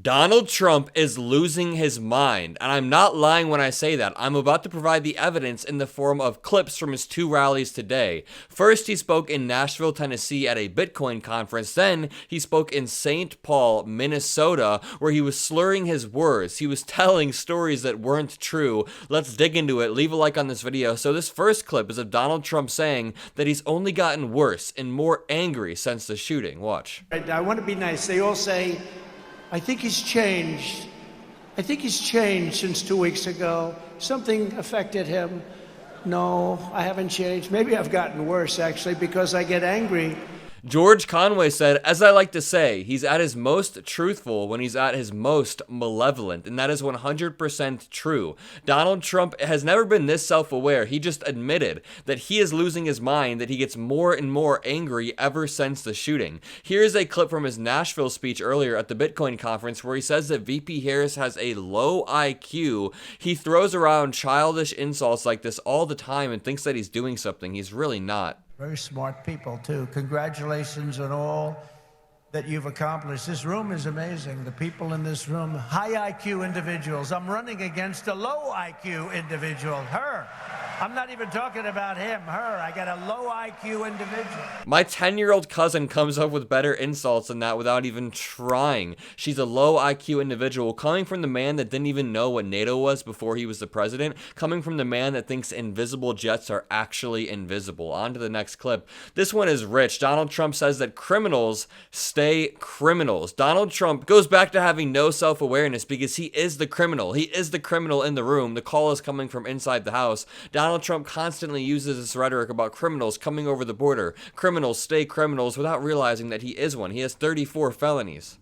Donald Trump is losing his mind, and I'm not lying when I say that. I'm about to provide the evidence in the form of clips from his 2 rallies today. First, he spoke in Nashville, Tennessee at a Bitcoin conference. Then, he spoke in St. Paul, Minnesota, where he was slurring his words. He was telling stories that weren't true. Let's dig into it. Leave a like on this video. So this first clip is of Donald Trump saying that he's only gotten worse and more angry since the shooting. Watch. I want to be nice. They all say, I think he's changed. I think he's changed since 2 weeks ago. Something affected him. No, I haven't changed. Maybe I've gotten worse, actually, because I get angry. George Conway said, as I like to say, he's at his most truthful when he's at his most malevolent, and that is 100% true. Donald Trump has never been this self-aware. He just admitted that he is losing his mind, that he gets more and more angry ever since the shooting. Here's a clip from his Nashville speech earlier at the Bitcoin conference where he says that VP Harris has a low IQ. He throws around childish insults like this all the time and thinks that he's doing something. He's really not. Very smart people, too. Congratulations on all that you've accomplished. This room is amazing. The people in this room, high IQ individuals. I'm running against a low IQ individual, her. I'm not even talking about him, her. I got a low IQ individual. My 10-year-old cousin comes up with better insults than that without even trying. She's a low IQ individual, coming from the man that didn't even know what NATO was before he was the president, coming from the man that thinks invisible jets are actually invisible. On to the next clip. This one is rich. Donald Trump says that criminals stay criminals. Donald Trump goes back to having no self-awareness because he is the criminal. He is the criminal in the room. The call is coming from inside the house. Donald Trump constantly uses this rhetoric about criminals coming over the border. Criminals stay criminals without realizing that he is one. He has 34 felonies.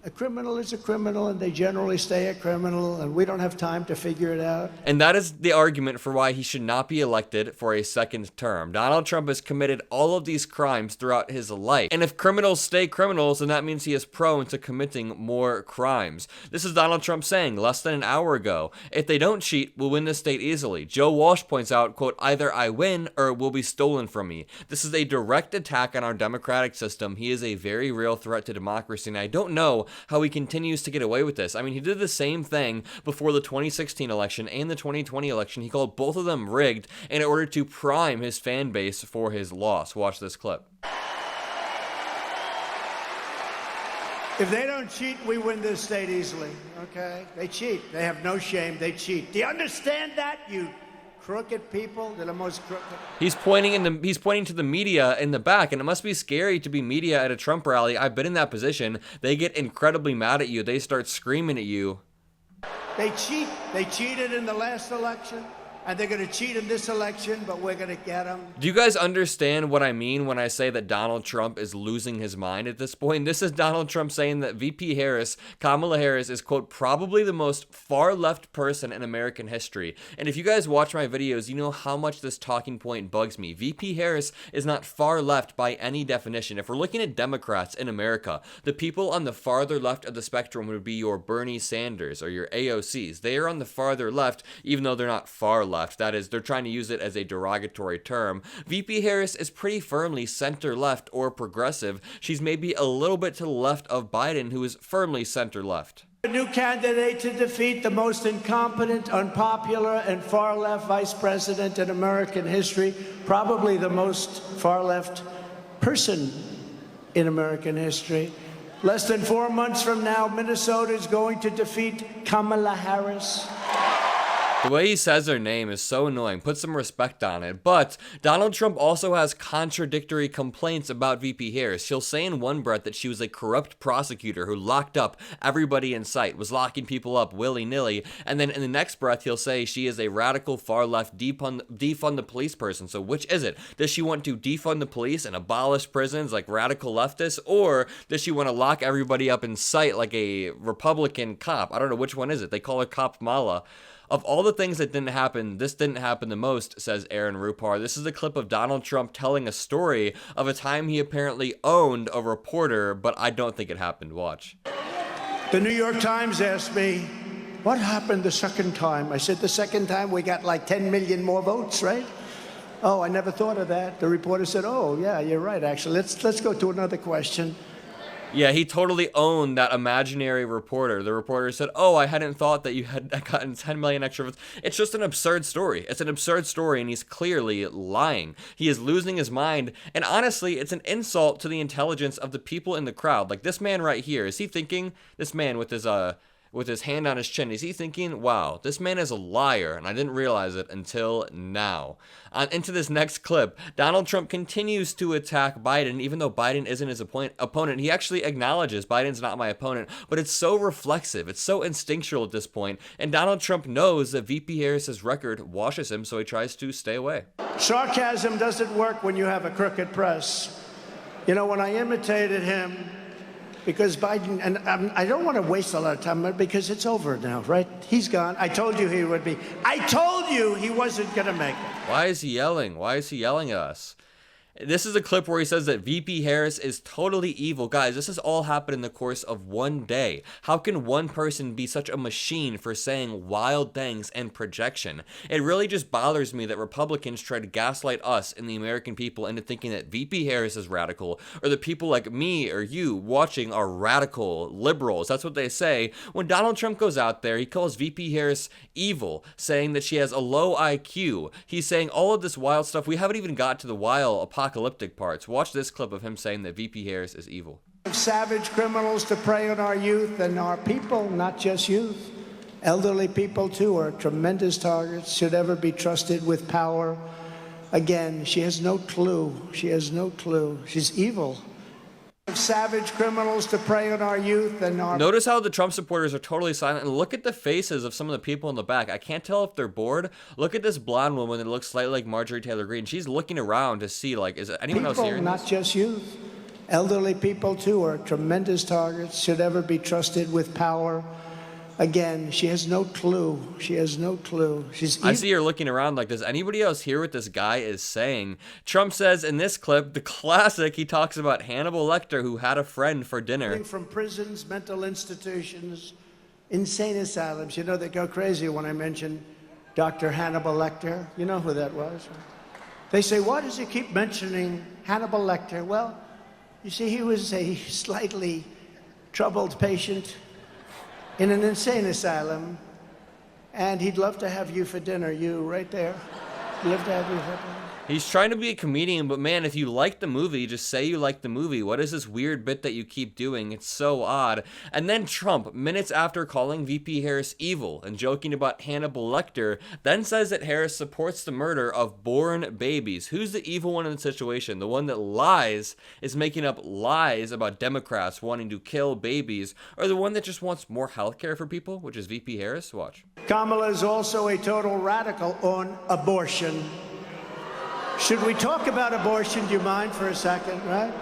A criminal is a criminal, and they generally stay a criminal, and we don't have time to figure it out. And that is the argument for why he should not be elected for a second term. Donald Trump has committed all of these crimes throughout his life. And if criminals stay criminals, then that means he is prone to committing more crimes. This is Donald Trump saying less than an hour ago, if they don't cheat, we'll win this state easily. Joe Walsh points out, quote, either I win or it will be stolen from me. This is a direct attack on our democratic system. He is a very real threat to democracy, and I don't know how he continues to get away with this. I mean, he did the same thing before the 2016 election and the 2020 election. He called both of them rigged in order to prime his fan base for his loss. Watch this clip. If they don't cheat, we win this state easily, okay? They cheat. They have no shame. They cheat. Do you understand that, you crooked people? They're the most crooked. He's pointing to the media in the back, and it must be scary to be media at a Trump rally. I've been in that position. They get incredibly mad at you. They start screaming at you. They cheat. They cheated in the last election, and they're going to cheat in this election, but we're going to get them. Do you guys understand what I mean when I say that Donald Trump is losing his mind at this point? This is Donald Trump saying that VP Harris, Kamala Harris, is, quote, probably the most far-left person in American history. And if you guys watch my videos, you know how much this talking point bugs me. VP Harris is not far-left by any definition. If we're looking at Democrats in America, the people on the farther left of the spectrum would be your Bernie Sanders or your AOCs. They are on the farther left, even though they're not far left. That is, they're trying to use it as a derogatory term. VP Harris is pretty firmly center-left or progressive. She's maybe a little bit to the left of Biden, who is firmly center-left. A new candidate to defeat the most incompetent, unpopular, and far-left vice president in American history, probably the most far-left person in American history. Less than 4 months from now, Minnesota is going to defeat Kamala Harris. The way he says her name is so annoying. Put some respect on it. But Donald Trump also has contradictory complaints about VP Harris. She'll say in one breath that she was a corrupt prosecutor who locked up everybody in sight, was locking people up willy-nilly. And then in the next breath, he'll say she is a radical far-left defund the police person. So which is it? Does she want to defund the police and abolish prisons like radical leftists? Or does she want to lock everybody up in sight like a Republican cop? I don't know, which one is it? They call her Cop Mala. Of all the things that didn't happen, this didn't happen the most, says Aaron Rupar. This is a clip of Donald Trump telling a story of a time he apparently owned a reporter, but I don't think it happened. Watch. The New York Times asked me, what happened the second time? I said, the second time we got like 10 million more votes, right? Oh, I never thought of that. The reporter said, oh, yeah, you're right, actually. Let's go to another question. Yeah, he totally owned that imaginary reporter. The reporter said, "Oh, I hadn't thought that you had gotten 10 million extra votes." It's just an absurd story. It's an absurd story, and he's clearly lying. He is losing his mind, and honestly, it's an insult to the intelligence of the people in the crowd. Like this man right here, is he thinking, this man with his hand on his chin, is he thinking, wow, this man is a liar, and I didn't realize it until now. Into this next clip, Donald Trump continues to attack Biden, even though Biden isn't his opponent. He actually acknowledges, Biden's not my opponent, but it's so reflexive, it's so instinctual at this point, and Donald Trump knows that VP Harris's record washes him, so he tries to stay away. Sarcasm doesn't work when you have a crooked press. You know, when I imitated him, because Biden, and I don't want to waste a lot of time, because it's over now, right? He's gone. I told you he would be. I told you he wasn't going to make it. Why is he yelling? Why is he yelling at us? This is a clip where he says that VP Harris is totally evil. Guys, this has all happened in the course of one day. How can one person be such a machine for saying wild things and projection? It really just bothers me that Republicans try to gaslight us and the American people into thinking that VP Harris is radical, or that people like me or you watching are radical liberals. That's what they say. When Donald Trump goes out there, he calls VP Harris evil, saying that she has a low IQ. He's saying all of this wild stuff. We haven't even got to the wild apocalyptic parts. Watch this clip of him saying that VP Harris is evil. Savage criminals to prey on our youth and our people, not just youth. Elderly people, too, are tremendous targets, should ever be trusted with power. Again, she has no clue. She has no clue. She's evil. Savage criminals to prey on our youth and our... Notice how the Trump supporters are totally silent, and look at the faces of some of the people in the back. I can't tell if they're bored. Look at this blonde woman that looks slightly like Marjorie Taylor Greene. She's looking around to see, like, is anyone else hearing not this? Just youth. Elderly people, too, are tremendous targets, should ever be trusted with power. Again, she has no clue. She has no clue. I see her looking around like, does anybody else hear what this guy is saying? Trump says in this clip, the classic, he talks about Hannibal Lecter, who had a friend for dinner. From prisons, mental institutions, insane asylums. You know, they go crazy when I mention Dr. Hannibal Lecter. You know who that was. They say, why does he keep mentioning Hannibal Lecter? Well, you see, he was a slightly troubled patient in an insane asylum, and he'd love to have you for dinner. You right there. He'd love to have you for dinner. He's trying to be a comedian, but man, if you like the movie, just say you like the movie. What is this weird bit that you keep doing? It's so odd. And then Trump, minutes after calling VP Harris evil and joking about Hannibal Lecter, then says that Harris supports the murder of born babies. Who's the evil one in the situation? The one that lies, is making up lies about Democrats wanting to kill babies, or the one that just wants more health care for people, which is VP Harris? Watch. Kamala is also a total radical on abortion. Should we talk about abortion? Do you mind for a second, right?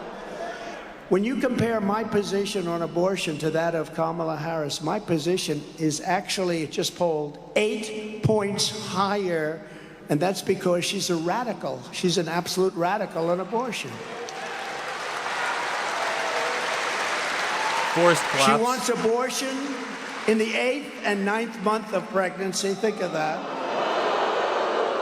When you compare my position on abortion to that of Kamala Harris, my position is actually, just polled, 8 points higher, and that's because she's a radical. She's an absolute radical on abortion. Forced collapse. She wants abortion in the 8th and 9th month of pregnancy. Think of that.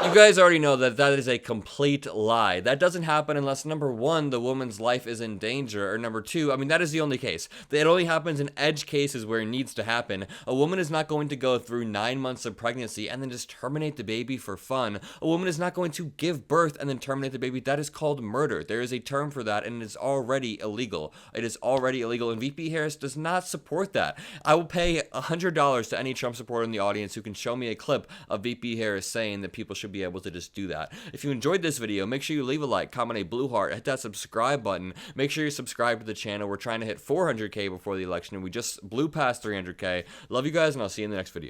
You guys already know that that is a complete lie. That doesn't happen unless, number one, the woman's life is in danger, or number two, I mean, that is the only case. It only happens in edge cases where it needs to happen. A woman is not going to go through 9 months of pregnancy and then just terminate the baby for fun. A woman is not going to give birth and then terminate the baby. That is called murder. There is a term for that, and it is already illegal. It is already illegal, and VP Harris does not support that. I will pay $100 to any Trump supporter in the audience who can show me a clip of VP Harris saying that people should be able to just do that. If you enjoyed this video, make sure you leave a like, comment a blue heart, hit that subscribe button. Make sure you subscribe to the channel. We're trying to hit 400K before the election, and we just blew past 300K. Love you guys, and I'll see you in the next video.